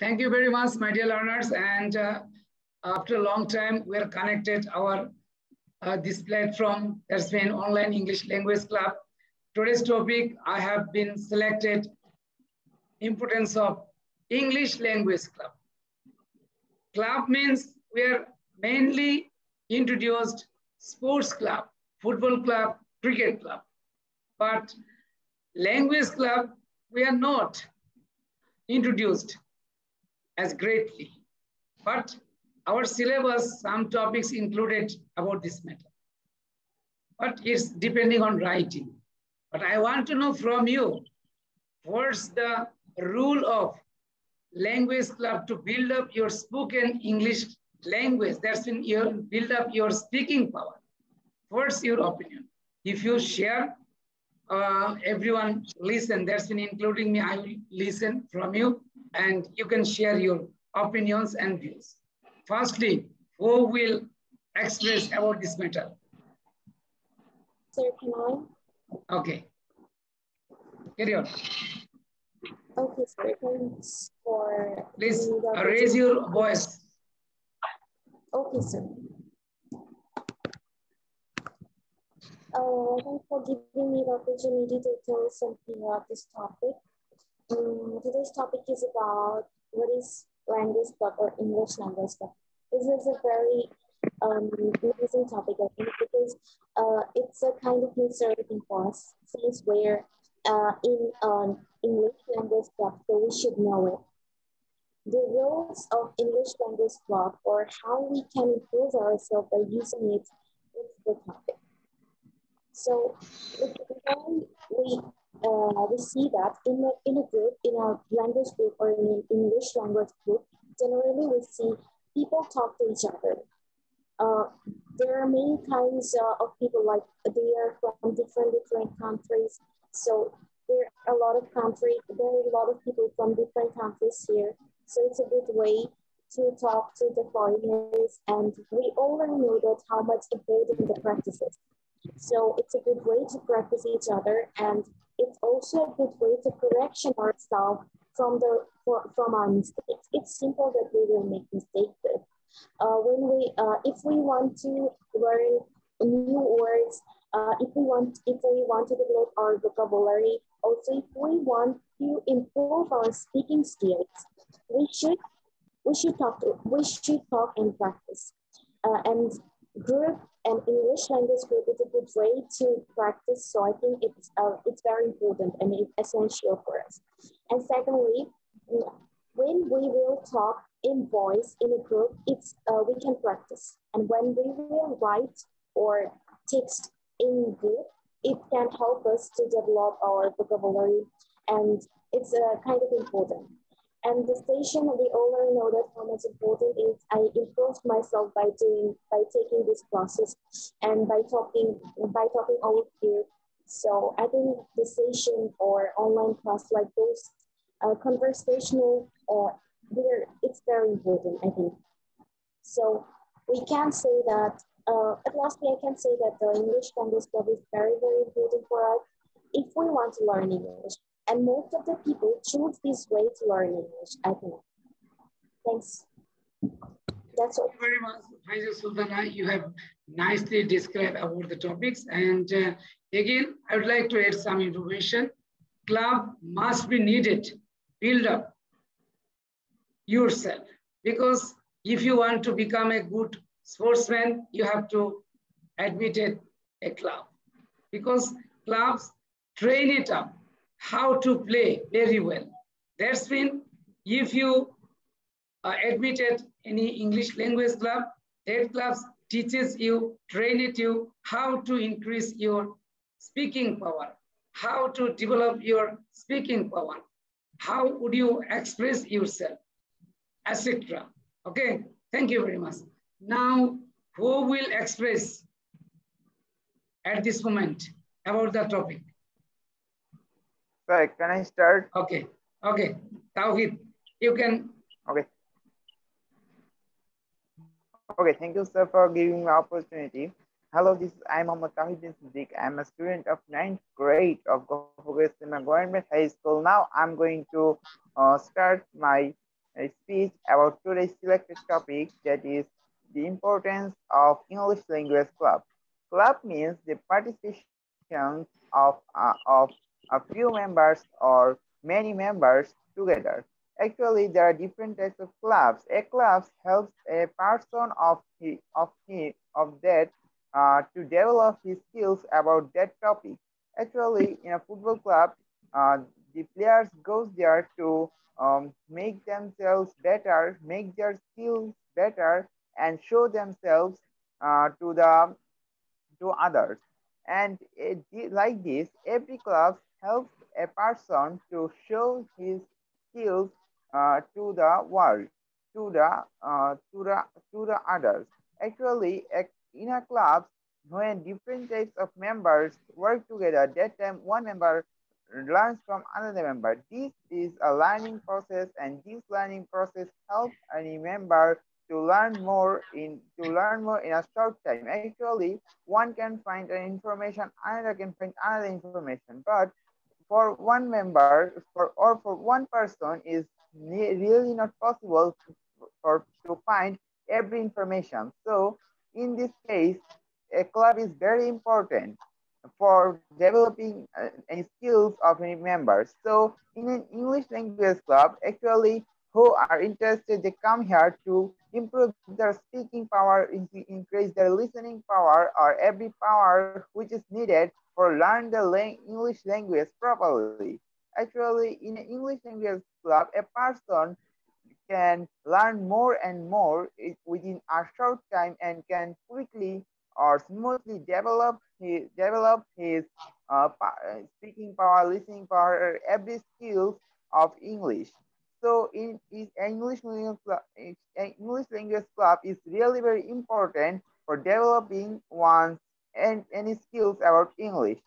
Thank you very much, my dear learners. And after a long time, we are connected our this platform that's been Online English Language Club. Today's topic, I have been selected importance of English Language Club. Club means we are mainly introduced sports club, football club, cricket club. But language club, we are not introduced as greatly. But our syllabus, some topics included about this matter. But it's depending on writing. But I want to know from you, what's the rule of language club to build up your spoken English language? That's when you build up your speaking power. What's your opinion? If you share, everyone listen. That's when including me, I will listen from you and you can share your opinions and views. Firstly, who will express about this matter? Sir, can I? Okay. Carry on. Okay, sir. Thanks for... Please raise your voice. Okay, sir. Thanks for giving me the opportunity to tell something about this topic. Today's topic is about what is language club or English language club. This is a very interesting topic, I think, because it's a kind of new serving for us, since we're in English language club, so we should know it. The rules of English language club, or how we can improve ourselves by using it, is the topic. So we see that in a group, in a language group or in an English language group, generally we see people talk to each other. There are many kinds of people, like they are from different countries. So there are a lot of people from different countries here. So it's a good way to talk to the foreigners, and we already know that how much important the practice is. So it's a good way to practice each other, and it's also a good way to correction ourselves from our mistakes. It's simple that we will make mistakes, but if we want to learn new words, if we want to develop our vocabulary, also if we want to improve our speaking skills, we should talk and practice. And group and English language group is a good way to practice. So I think it's very important and it's essential for us. And secondly, when we will talk in voice in a group, we can practice. And when we will write or text in group, it can help us to develop our vocabulary, and it's kind of important. And the station, we already know that how much important it is. I improved myself by taking this classes and by talking all with you. So I think the station or online class like those conversational, it's very important, I think. So we can say that, at lastly, I can say that the English language club is very, very important for us if we want to learn English. And most of the people choose this way to learn English, I think. Thanks. That's all. Thank you very much, Faiza Sultana. You have nicely described about the topics. And again, I would like to add some information. Club must be needed, build up yourself. Because if you want to become a good sportsman, you have to admit a club. Because clubs train it up how to play very well. That's when if you admitted any English language club, that club teaches you, trains you how to increase your speaking power, how to develop your speaking power, how would you express yourself, etc. Okay, thank you very much. Now, who will express at this moment about the topic? Right, can I start? Okay, Tawhid, you can. Okay, thank you, sir, for giving me the opportunity. Hello, I'm Mohammad Tawhid bin Siddiq. I'm a student of 9th grade of Gopher Government High School. Now I'm going to start my speech about today's selected topic, that is the importance of English Language Club. Club means the participation of a few members or many members together. Actually, there are different types of clubs. A club helps a person of that to develop his skills about that topic. Actually, in a football club, the players goes there to make themselves better, make their skills better, and show themselves to others. And like this, every club helps a person to show his skills to the world, to the others. Actually, in a club, when different types of members work together, that time one member learns from another member. This is a learning process, and this learning process helps any member to learn more in a short time. Actually, one can find an information, another can find another information, but for one member for one person is really not possible to find every information. So in this case, a club is very important for developing any skills of any members. So in an English language club, actually who are interested, they come here to improve their speaking power, increase their listening power, or every power which is needed for learn the English language properly. Actually, in an English language club, a person can learn more and more within a short time and can quickly or smoothly develop his speaking power, listening power, every skills of English. So in English language club is really very important for developing one's and any skills about English.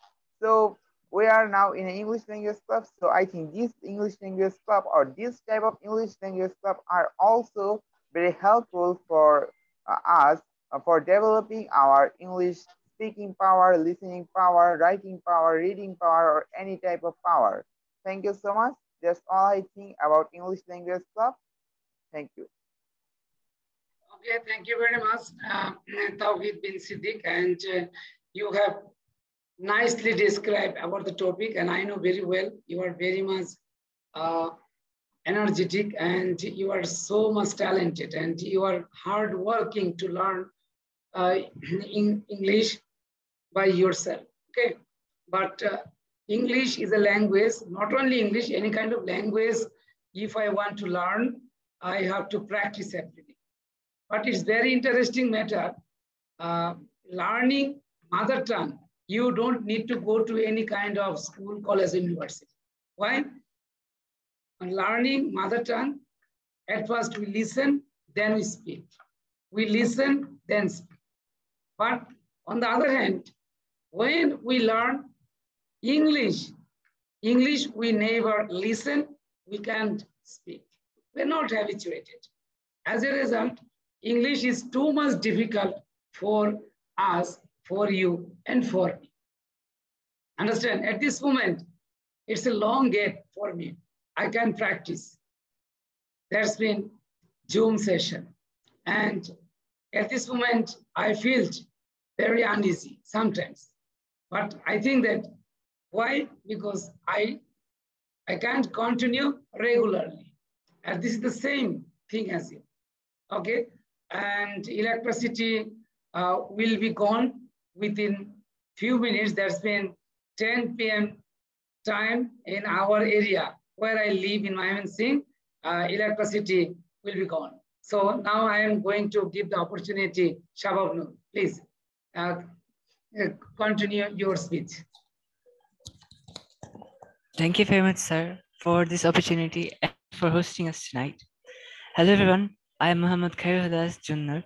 So we are now in an English language club. So I think this English language club or this type of English language club are also very helpful for us for developing our English speaking power, listening power, writing power, reading power, or any type of power. Thank you so much. That's all I think about English language club. Thank you. Okay, thank you very much, Tawhid bin Siddiq, and you have nicely described about the topic, and I know very well you are very much energetic and you are so much talented and you are hard working to learn in English by yourself. Okay, but English is a language, not only English, any kind of language. If I want to learn, I have to practice every day. But it's very interesting matter. Learning mother tongue, you don't need to go to any kind of school, college, university. Why? Learning mother tongue, at first we listen, then we speak. We listen, then speak. But on the other hand, when we learn English we never listen, we can't speak. We're not habituated. As a result, English is too much difficult for us, for you, and for me. Understand? At this moment, it's a long gap for me. I can practice. There's been Zoom session. And at this moment, I feel very uneasy sometimes. But I think that, why? Because I can't continue regularly. And this is the same thing as you. Okay? And electricity will be gone within few minutes. There's been 10 p.m. time in our area where I live in Mymensingh. Electricity will be gone. So now I am going to give the opportunity, Shabab Noor, please continue your speech. Thank you very much, sir, for this opportunity and for hosting us tonight. Hello, everyone. I am Muhammad Khairullah Junnar,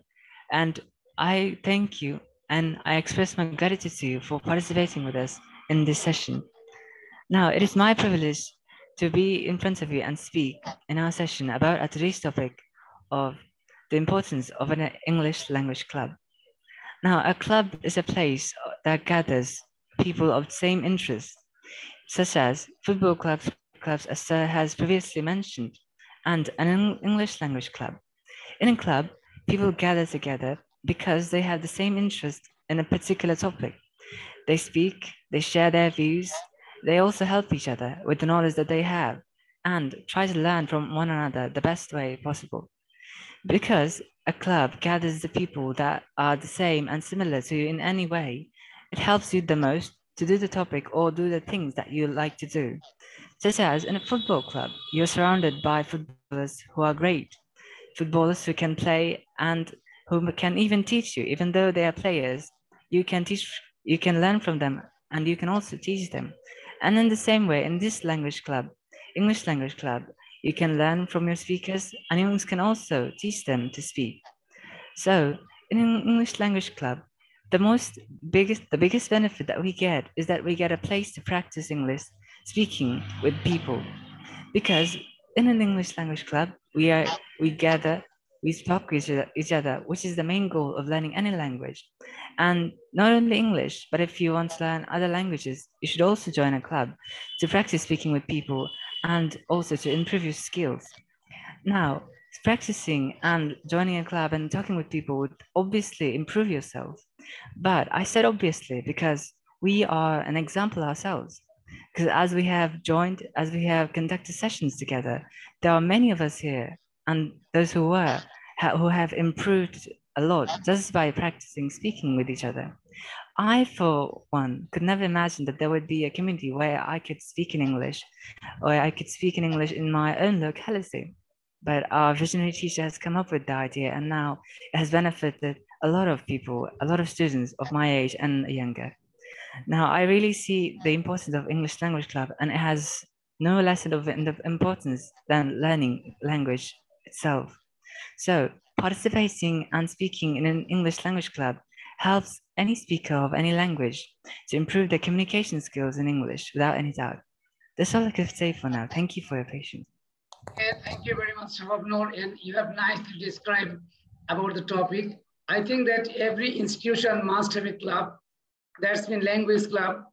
and I thank you and I express my gratitude to you for participating with us in this session. Now, it is my privilege to be in front of you and speak in our session about today's topic of the importance of an English language club. Now, a club is a place that gathers people of the same interests, such as football clubs, as Sir has previously mentioned, and an English language club. In a club, people gather together because they have the same interest in a particular topic. They speak, they share their views, they also help each other with the knowledge that they have and try to learn from one another the best way possible. Because a club gathers the people that are the same and similar to you in any way, it helps you the most to do the topic or do the things that you like to do. Such as in a football club, you're surrounded by footballers who are great, footballers who can play and who can even teach you, even though they are players, you can learn from them and you can also teach them. And in the same way, in this language club, English language club, you can learn from your speakers and you can also teach them to speak. So in an English language club, the biggest benefit that we get is that we get a place to practice English speaking with people. Because in an English language club, we gather, we talk with each other, which is the main goal of learning any language. And not only English, but if you want to learn other languages, you should also join a club to practice speaking with people and also to improve your skills. Now, practicing and joining a club and talking with people would obviously improve yourself. But I said obviously because we are an example ourselves. Because as we have conducted sessions together, there are many of us here and those who have improved a lot just by practicing speaking with each other. I, for one, could never imagine that there would be a community where I could speak in English, or I could speak in English in my own locality. But our visionary teacher has come up with the idea, and now it has benefited a lot of people, a lot of students of my age and younger. Now, I really see the importance of English Language Club, and it has no less of importance than learning language itself. So, participating and speaking in an English Language Club helps any speaker of any language to improve their communication skills in English without any doubt. That's all I could say for now. Thank you for your patience. Yeah, thank you very much, Shababnur, and you have nicely described about the topic. I think that every institution must have a club. That's been language club.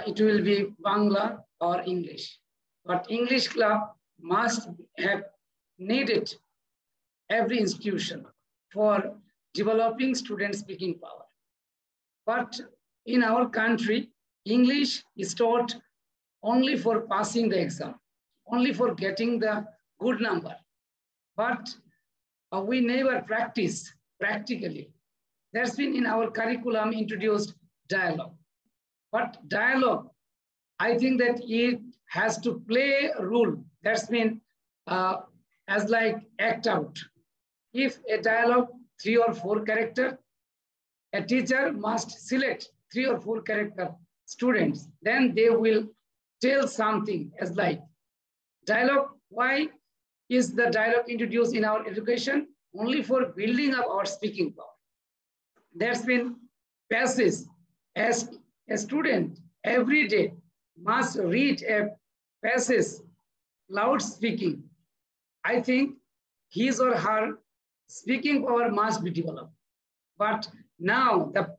It will be Bangla or English. But English club must have needed every institution for developing student speaking power. But in our country, English is taught only for passing the exam, only for getting the good number. But we never practice practically. There's been in our curriculum introduced dialogue. But dialogue, I think that it has to play a role. That's been as like act out. If a dialogue 3 or 4 character, a teacher must select 3 or 4 character students, then they will tell something as like dialogue. Why is the dialogue introduced in our education? Only for building up our speaking power. There's been passage. As a student every day must read a passage loud speaking. I think his or her speaking power must be developed. But now the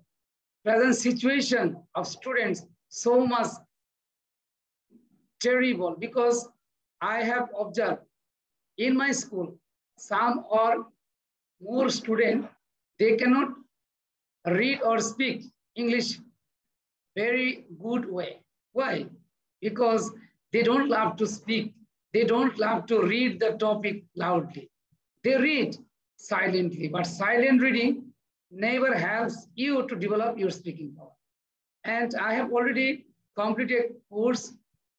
present situation of students so much terrible, because I have observed in my school, some or more students, they cannot read or speak English very good way. Why? Because they don't love to speak. They don't love to read the topic loudly. They read silently, but silent reading never helps you to develop your speaking power. And I have already completed a course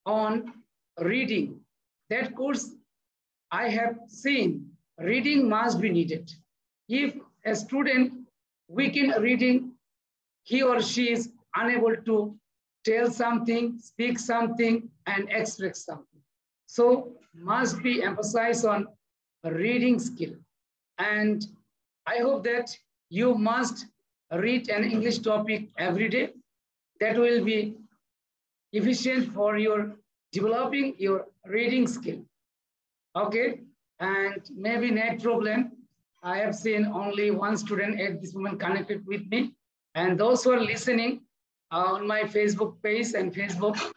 on reading. That course I have seen reading must be needed. If a student weak in reading, he or she is unable to tell something, speak something, and express something. So must be emphasized on reading skill. And I hope that you must read an English topic every day. That will be efficient for your developing your reading skill. Okay, and maybe net problem. I have seen only one student at this moment connected with me. And those who are listening on my Facebook page and Facebook,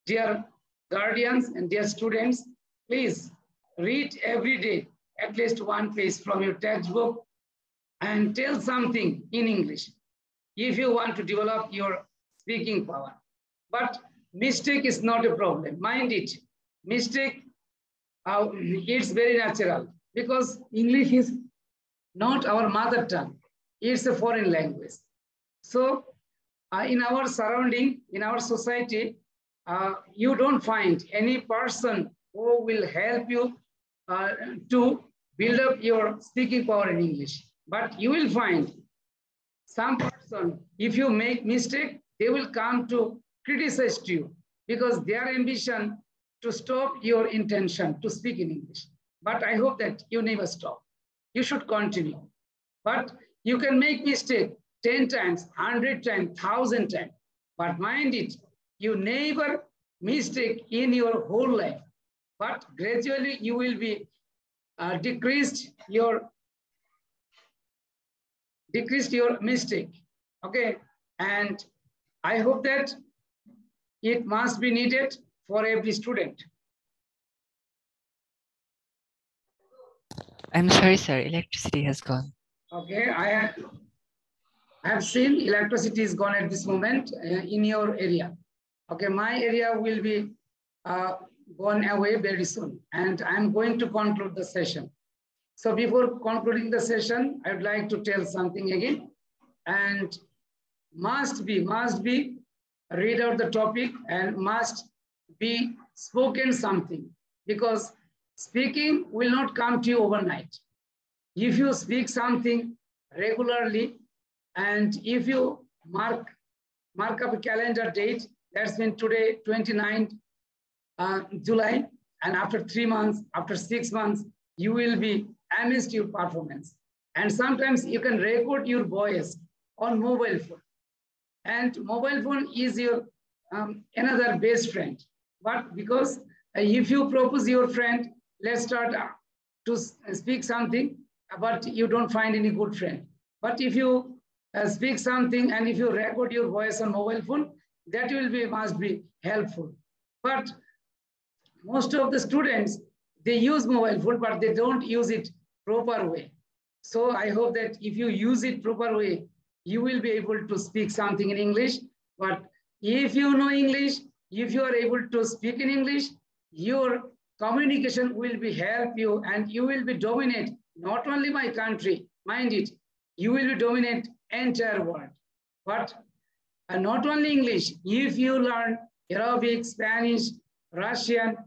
dear guardians and dear students, please read every day at least one page from your textbook and tell something in English if you want to develop your speaking power. But mistake is not a problem. Mind it, mistake, it's very natural because English is not our mother tongue. It's a foreign language. So in our surrounding, in our society, you don't find any person who will help you to build up your speaking power in English. But you will find some person, if you make mistake, they will come to criticize you because their ambition to stop your intention to speak in English. But I hope that you never stop. You should continue. But you can make mistake 10 times, 100 times, 1,000 times. But mind it, you never mistake in your whole life. But gradually you will be decreased your mistake. Okay, and I hope that it must be needed for every student. I'm sorry, sir. Electricity has gone. Okay, I have seen electricity is gone at this moment in your area. Okay, my area will be gone away very soon, and I'm going to conclude the session. So before concluding the session, I'd like to tell something again, and must be read out the topic and must be spoken something, because speaking will not come to you overnight. If you speak something regularly, and if you mark up a calendar date, that's been today, 29th July, and after 3 months, after 6 months, you will be amazed your performance. And sometimes you can record your voice on mobile phone. And mobile phone is your another best friend. But because if you propose your friend, let's start to speak something, but you don't find any good friend. But if you speak something and if you record your voice on mobile phone, that will be must be helpful. But most of the students, they use mobile phone, but they don't use it proper way. So I hope that if you use it proper way, you will be able to speak something in English. But if you know English, if you are able to speak in English, your communication will be help you, and you will be dominate not only my country, mind it, you will be dominate entire world. But not only English, if you learn Arabic, Spanish, Russian,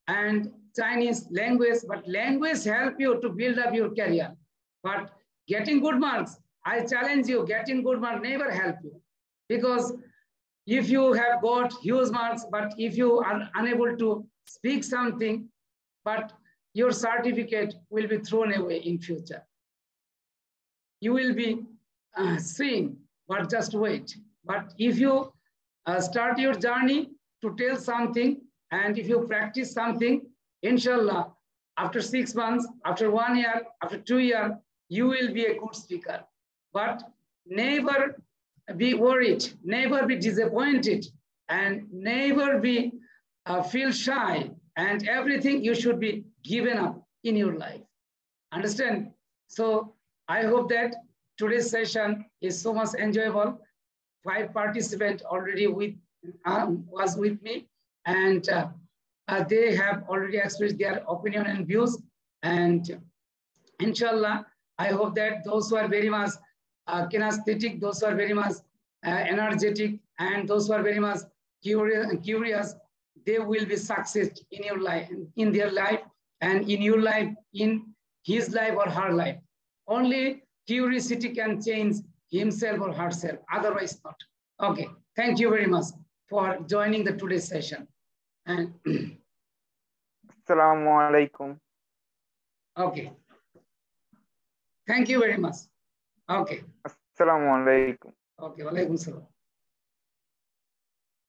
and Chinese language, but language help you to build up your career. But getting good marks, I challenge you, getting good marks never help you. Because if you have got huge marks, but if you are unable to speak something, but your certificate will be thrown away in future. You will be seen, but just wait. But if you start your journey to tell something, and if you practice something, inshallah, after 6 months, after 1 year, after 2 years, you will be a good speaker. But never be worried, never be disappointed, and never be feel shy, and everything you should be given up in your life. Understand? So I hope that today's session is so much enjoyable. 5 participants already was with me, and they have already expressed their opinion and views. And inshallah, I hope that those who are very much kinesthetic, those who are very much energetic, and those who are very much curious, they will be success in your life, in their life, and in your life, in his life or her life. Only curiosity can change himself or herself, otherwise not. Okay, thank you very much for joining the today's session. And Assalamu alaikum. Okay. Thank you very much. Okay. Assalamu alaikum. Okay, walaikum salam.